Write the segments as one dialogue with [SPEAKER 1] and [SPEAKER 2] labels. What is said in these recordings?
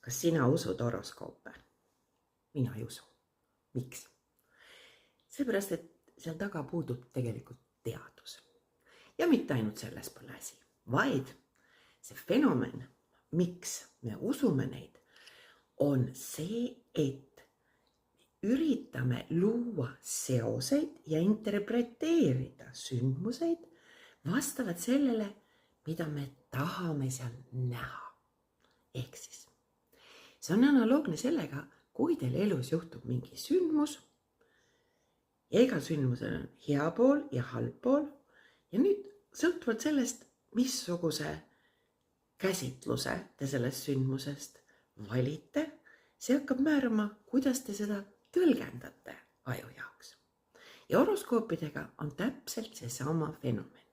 [SPEAKER 1] Kas sina usud horoskoope? Mina ei usu. Miks? Seepärast, et seal taga puudub tegelikult teadus. Ja mitte ainult selles pole asi, vaid see fenomen, miks me usume neid, on see, et üritame luua seoseid ja interpreteerida sündmuseid vastavalt sellele, mida me tahame seal näha. Ehk siis, see on analoogne sellega, kui teil elus juhtub mingi sündmus ja igal sündmusel on hea pool ja halb pool ja nüüd sõltuvalt sellest, missuguse käsitluse te sellest sündmusest valite, see hakkab määrama, kuidas te seda tõlgendate aju jaoks. Ja horoskoopidega on täpselt seesama fenomen.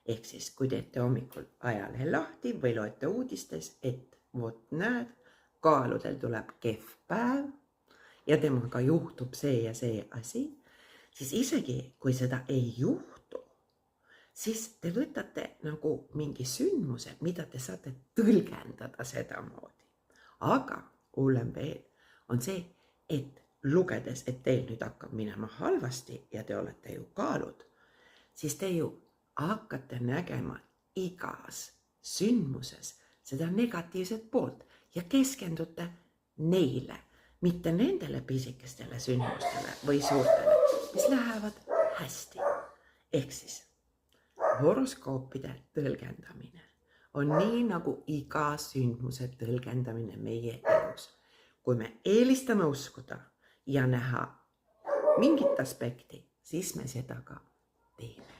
[SPEAKER 1] Ehk siis, kui teete hommikul ajalehe lahti või loete uudistes, et vot näed, kaaludel tuleb kehv päev ja temaga juhtub see ja see asi, siis isegi kui seda ei juhtu, siis te võtate nagu mingi sündmuse, mida te saate tõlgendada sedamoodi. Aga hullem veel on see, et lugedes, et teil nüüd hakkab minema halvasti ja te olete ju kaalud, siis te ju hakkate nägema igas sündmuses seda negatiivset poolt ja keskendute neile, mitte nendele pisikestele sündmustele või suurtele, mis lähevad hästi. Ehk siis horoskoopide tõlgendamine on nii nagu iga sündmuse tõlgendamine meie elus. Kui me eelistame uskuda ja näha mingit aspekti, siis me seda ka teeme.